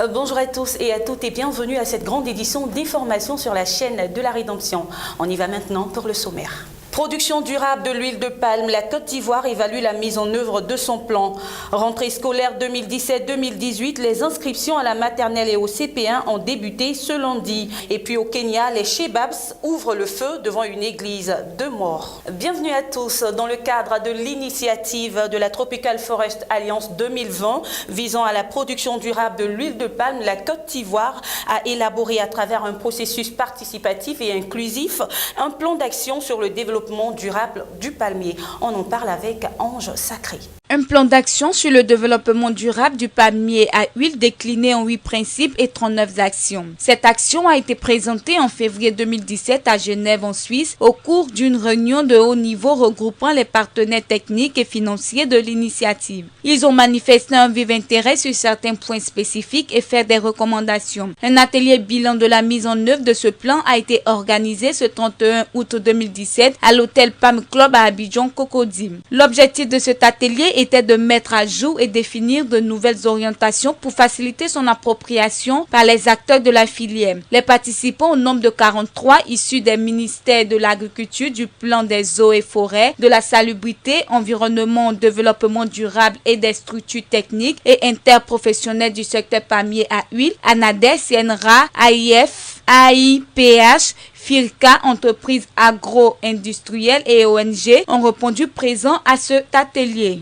Bonjour à tous et à toutes et bienvenue à cette grande édition d'information sur la chaîne de la Rédemption. On y va maintenant pour le sommaire. Production durable de l'huile de palme, la Côte d'Ivoire évalue la mise en œuvre de son plan. Rentrée scolaire 2017-2018, les inscriptions à la maternelle et au CP1 ont débuté ce lundi. Et puis au Kenya, les Shebabs ouvrent le feu devant une église de morts. Bienvenue à tous dans le cadre de l'initiative de la Tropical Forest Alliance 2020 visant à la production durable de l'huile de palme. La Côte d'Ivoire a élaboré à travers un processus participatif et inclusif un plan d'action sur le développement durable du palmier. On en parle avec Ange Sacré. Un plan d'action sur le développement durable du palmier à huile décliné en 8 principes et 39 actions. Cette action a été présentée en février 2017 à Genève en Suisse au cours d'une réunion de haut niveau regroupant les partenaires techniques et financiers de l'initiative. Ils ont manifesté un vif intérêt sur certains points spécifiques et fait des recommandations. Un atelier bilan de la mise en œuvre de ce plan a été organisé ce 31 août 2017 à l'hôtel Palm Club à Abidjan Cocody. L'objectif de cet atelier était de mettre à jour et définir de nouvelles orientations pour faciliter son appropriation par les acteurs de la filière. Les participants au nombre de 43 issus des ministères de l'Agriculture, du plan des eaux et forêts, de la salubrité, environnement, développement durable et des structures techniques et interprofessionnelles du secteur palmier à huile, ANADES, CNRA, AIF, AIPH, FIRCA, entreprises agro-industrielles et ONG ont répondu présents à cet atelier.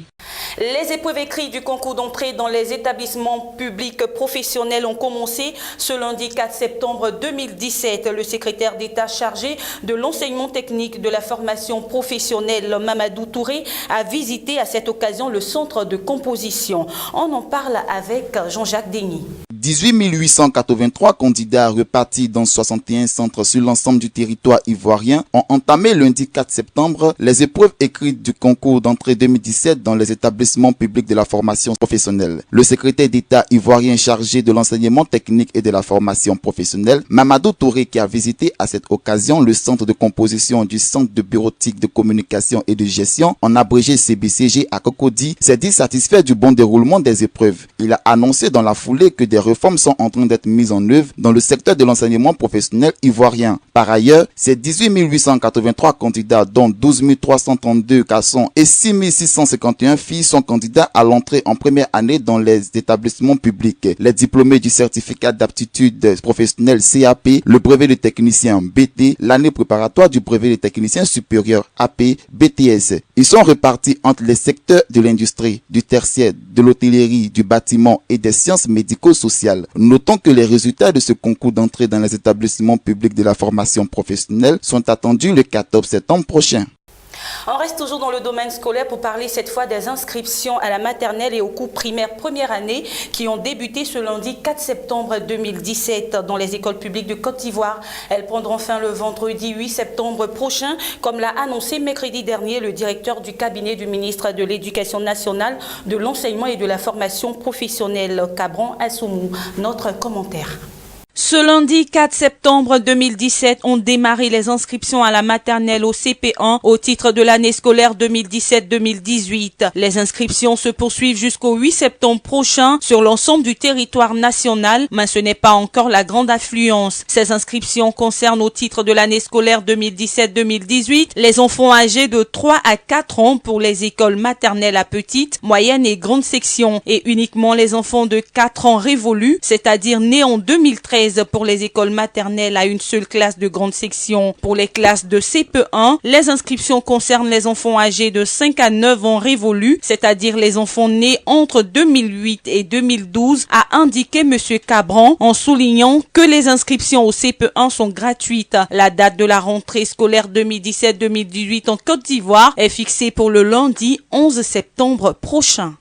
Les épreuves écrites du concours d'entrée dans les établissements publics professionnels ont commencé ce lundi 4 septembre 2017. Le secrétaire d'État chargé de l'enseignement technique de la formation professionnelle, Mamadou Touré, a visité à cette occasion le centre de composition. On en parle avec Jean-Jacques Denis. 18 883 candidats repartis dans 61 centres sur l'ensemble du territoire ivoirien ont entamé lundi 4 septembre les épreuves écrites du concours d'entrée 2017 dans les établissements publics de la formation professionnelle. Le secrétaire d'État ivoirien chargé de l'enseignement technique et de la formation professionnelle, Mamadou Touré, qui a visité à cette occasion le centre de composition du Centre de bureautique de communication et de gestion, en abrégé CBCG à Cocody, s'est dit satisfait du bon déroulement des épreuves. Il a annoncé dans la foulée que des réformes sont en train d'être mises en œuvre dans le secteur de l'enseignement professionnel ivoirien. Par ailleurs, ces 18 883 candidats, dont 12 332 garçons et 6 651 filles, sont candidats à l'entrée en première année dans les établissements publics. Les diplômés du certificat d'aptitude professionnelle CAP, le brevet de technicien BT, l'année préparatoire du brevet de technicien supérieur AP, BTS. Ils sont répartis entre les secteurs de l'industrie, du tertiaire, de l'hôtellerie, du bâtiment et des sciences médico-sociales. Notons que les résultats de ce concours d'entrée dans les établissements publics de la formation professionnelle sont attendus le 14 septembre prochain. On reste toujours dans le domaine scolaire pour parler cette fois des inscriptions à la maternelle et au cours primaire première année qui ont débuté ce lundi 4 septembre 2017 dans les écoles publiques de Côte d'Ivoire. Elles prendront fin le vendredi 8 septembre prochain, comme l'a annoncé mercredi dernier le directeur du cabinet du ministre de l'Éducation nationale, de l'enseignement et de la formation professionnelle, Cabran Assoumou. Notre commentaire. Ce lundi 4 septembre 2017 ont démarré les inscriptions à la maternelle au CP1 au titre de l'année scolaire 2017-2018. Les inscriptions se poursuivent jusqu'au 8 septembre prochain sur l'ensemble du territoire national, mais ce n'est pas encore la grande affluence. Ces inscriptions concernent au titre de l'année scolaire 2017-2018 les enfants âgés de 3 à 4 ans pour les écoles maternelles à petite, moyenne et grande section et uniquement les enfants de 4 ans révolus, c'est-à-dire nés en 2013 pour les écoles maternelles à une seule classe de grande section. Pour les classes de CP1, les inscriptions concernent les enfants âgés de 5 à 9 ans révolus, c'est-à-dire les enfants nés entre 2008 et 2012, a indiqué M. Cabran en soulignant que les inscriptions au CP1 sont gratuites. La date de la rentrée scolaire 2017-2018 en Côte d'Ivoire est fixée pour le lundi 11 septembre prochain.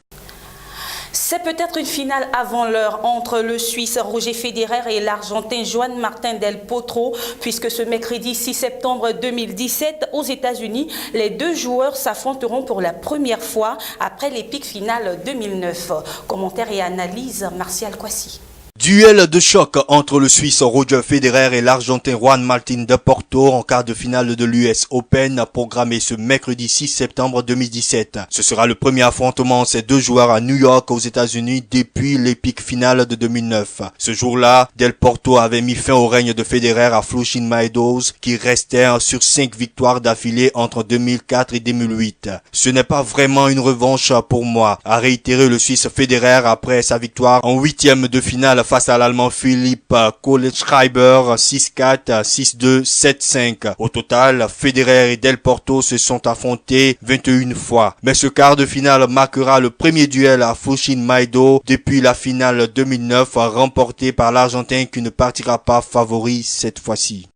C'est peut-être une finale avant l'heure entre le Suisse Roger Federer et l'Argentin Juan Martín del Potro, puisque ce mercredi 6 septembre 2017, aux États-Unis, les deux joueurs s'affronteront pour la première fois après l'épique finale 2009. Commentaire et analyse, Martial Kwasi. Duel de choc entre le Suisse Roger Federer et l'Argentin Juan Martín del Potro en quart de finale de l'US Open programmé ce mercredi 6 septembre 2017. Ce sera le premier affrontement de ces deux joueurs à New York aux États-Unis depuis l'épique finale de 2009. Ce jour-là, Del Potro avait mis fin au règne de Federer à Flushing Meadows qui restait sur 5 victoires d'affilée entre 2004 et 2008. Ce n'est pas vraiment une revanche pour moi, a réitéré le Suisse Federer après sa victoire en 8e de finale face à l'Allemand Philipp Kohlschreiber 6-4, 6-2, 7-5. Au total, Federer et Del Potro se sont affrontés 21 fois. Mais ce quart de finale marquera le premier duel à Flushing Meadows depuis la finale 2009 remportée par l'Argentin qui ne partira pas favori cette fois-ci.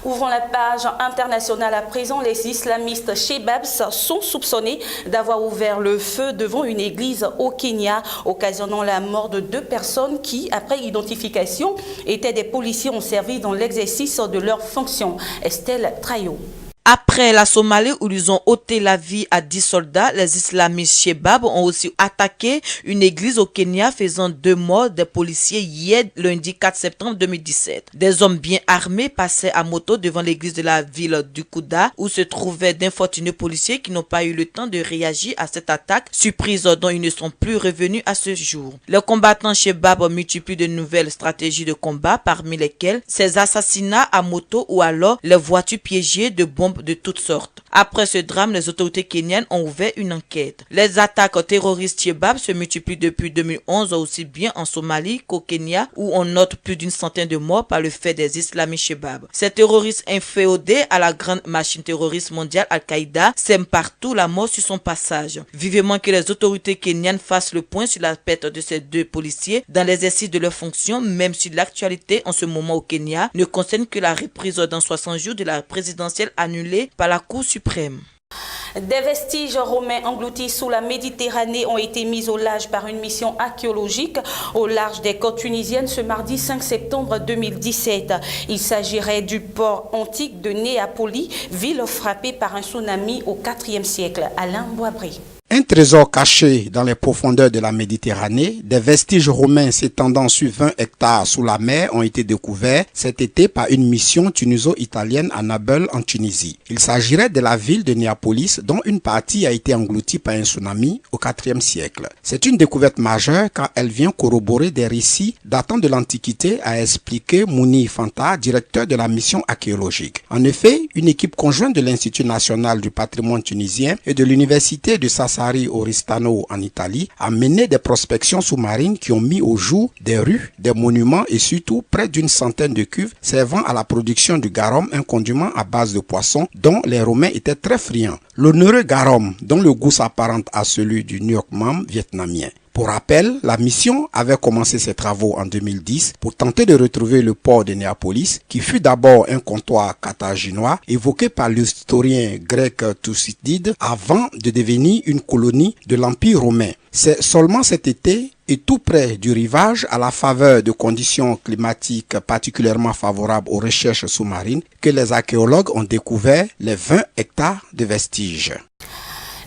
Ouvrons la page internationale à présent. Les islamistes Shebabs sont soupçonnés d'avoir ouvert le feu devant une église au Kenya, occasionnant la mort de 2 personnes qui, après identification, étaient des policiers en service dans l'exercice de leurs fonctions. Estelle Trayo. Après la Somalie où ils ont ôté la vie à 10 soldats, les islamistes Shebab ont aussi attaqué une église au Kenya faisant 2 morts des policiers hier lundi 4 septembre 2017. Des hommes bien armés passaient à moto devant l'église de la ville du Kouda où se trouvaient d'infortunés policiers qui n'ont pas eu le temps de réagir à cette attaque surprise dont ils ne sont plus revenus à ce jour. Les combattants Shebab multiplient de nouvelles stratégies de combat parmi lesquelles ces assassinats à moto ou alors les voitures piégées de bombes de toutes sortes. Après ce drame, les autorités kenyanes ont ouvert une enquête. Les attaques terroristes Shebab se multiplient depuis 2011 aussi bien en Somalie qu'au Kenya où on note plus d'une centaine de morts par le fait des islamistes Shebab. Ces terroristes inféodés à la grande machine terroriste mondiale Al-Qaïda sèment partout la mort sur son passage. Vivement que les autorités kenyanes fassent le point sur la perte de ces 2 policiers dans l'exercice de leurs fonctions, même si l'actualité en ce moment au Kenya ne concerne que la reprise dans 60 jours de la présidentielle annulée par la Cour suprême. Des vestiges romains engloutis sous la Méditerranée ont été mis au large par une mission archéologique au large des côtes tunisiennes ce mardi 5 septembre 2017. Il s'agirait du port antique de Néapoli, ville frappée par un tsunami au IVe siècle. Alain Boisbry. Un trésor caché dans les profondeurs de la Méditerranée, des vestiges romains s'étendant sur 20 hectares sous la mer ont été découverts cet été par une mission tuniso-italienne à Naples en Tunisie. Il s'agirait de la ville de Néapolis dont une partie a été engloutie par un tsunami au IVe siècle. C'est une découverte majeure car elle vient corroborer des récits datant de l'Antiquité, a expliqué Mouni Fanta, directeur de la mission archéologique. En effet, une équipe conjointe de l'Institut national du patrimoine tunisien et de l'Université de Sassari Oristano en Italie a mené des prospections sous-marines qui ont mis au jour des rues, des monuments et surtout près d'une centaine de cuves servant à la production du garum, un condiment à base de poisson dont les Romains étaient très friands. L'onéreux garum, dont le goût s'apparente à celui du nuoc mam vietnamien. Pour rappel, la mission avait commencé ses travaux en 2010 pour tenter de retrouver le port de Néapolis, qui fut d'abord un comptoir carthaginois évoqué par l'historien grec Thucydide avant de devenir une colonie de l'Empire romain. C'est seulement cet été et tout près du rivage, à la faveur de conditions climatiques particulièrement favorables aux recherches sous-marines, que les archéologues ont découvert les 20 hectares de vestiges.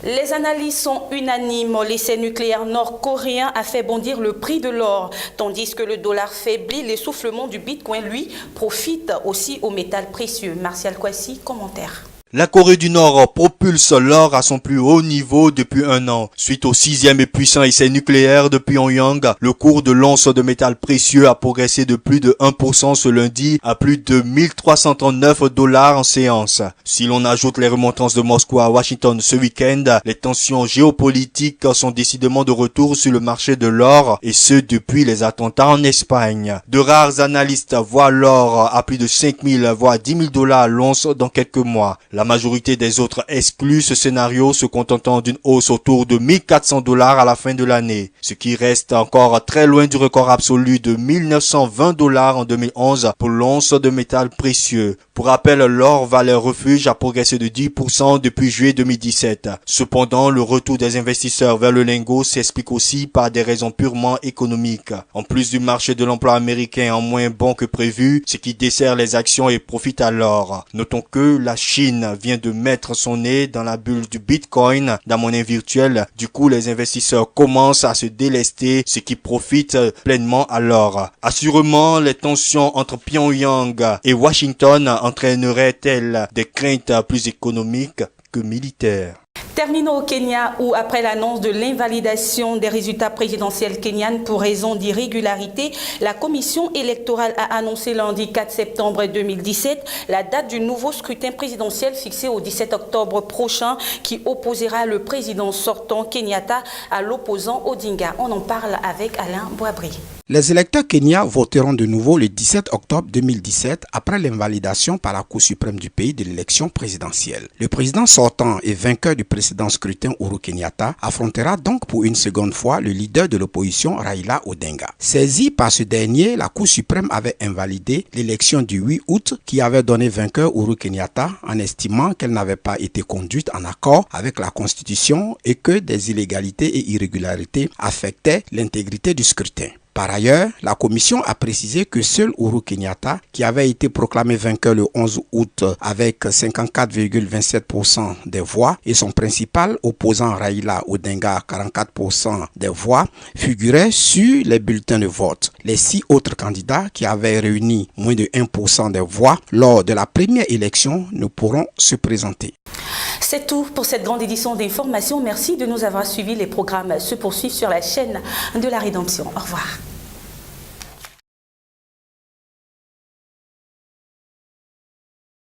Les analyses sont unanimes. L'essai nucléaire nord-coréen a fait bondir le prix de l'or, tandis que le dollar faiblit. L'essoufflement du bitcoin, lui, profite aussi aux métals précieux. Martial Kwasi, commentaire. La Corée du Nord propulse l'or à son plus haut niveau depuis 1 an. Suite au 6e et puissant essai nucléaire de Pyongyang, le cours de l'once de métal précieux a progressé de plus de 1% ce lundi à plus de 1339 $ en séance. Si l'on ajoute les remontrances de Moscou à Washington ce week-end, les tensions géopolitiques sont décidément de retour sur le marché de l'or et ce depuis les attentats en Espagne. De rares analystes voient l'or à plus de 5 000 voire 10 000 $ l'once dans quelques mois. La majorité des autres excluent ce scénario, se contentant d'une hausse autour de 1400 $ à la fin de l'année, ce qui reste encore très loin du record absolu de 1920 $ en 2011 pour l'once de métal précieux. Pour rappel, l'or valeur refuge a progressé de 10% depuis juillet 2017. Cependant, le retour des investisseurs vers le lingot s'explique aussi par des raisons purement économiques. En plus du marché de l'emploi américain en moins bon que prévu, ce qui dessert les actions et profite à l'or. Notons que la Chine Kényane vient de mettre son nez dans la bulle du Bitcoin, la monnaie virtuelle. Du coup, les investisseurs commencent à se délester, ce qui profite pleinement alors. Assurément, les tensions entre Pyongyang et Washington entraîneraient-elles des craintes plus économiques que militaires? Terminons au Kenya où, après l'annonce de l'invalidation des résultats présidentiels kenyanes pour raison d'irrégularité, la commission électorale a annoncé lundi 4 septembre 2017 la date du nouveau scrutin présidentiel fixé au 17 octobre prochain qui opposera le président sortant Kenyatta à l'opposant Odinga. On en parle avec Alain Boisbri. Les électeurs kenyans voteront de nouveau le 17 octobre 2017 après l'invalidation par la Cour suprême du pays de l'élection présidentielle. Le président sortant et vainqueur du précédent scrutin Uhuru Kenyatta affrontera donc pour une seconde fois le leader de l'opposition Raila Odinga. Saisi par ce dernier, la Cour suprême avait invalidé l'élection du 8 août qui avait donné vainqueur Uhuru Kenyatta en estimant qu'elle n'avait pas été conduite en accord avec la Constitution et que des illégalités et irrégularités affectaient l'intégrité du scrutin. Par ailleurs, la commission a précisé que seul Uhuru Kenyatta, qui avait été proclamé vainqueur le 11 août avec 54,27% des voix, et son principal opposant Raila Odinga, 44% des voix, figuraient sur les bulletins de vote. Les 6 autres candidats qui avaient réuni moins de 1% des voix lors de la première élection ne pourront se présenter. C'est tout pour cette grande édition d'information. Merci de nous avoir suivis. Les programmes se poursuivent sur la chaîne de la Rédemption. Au revoir.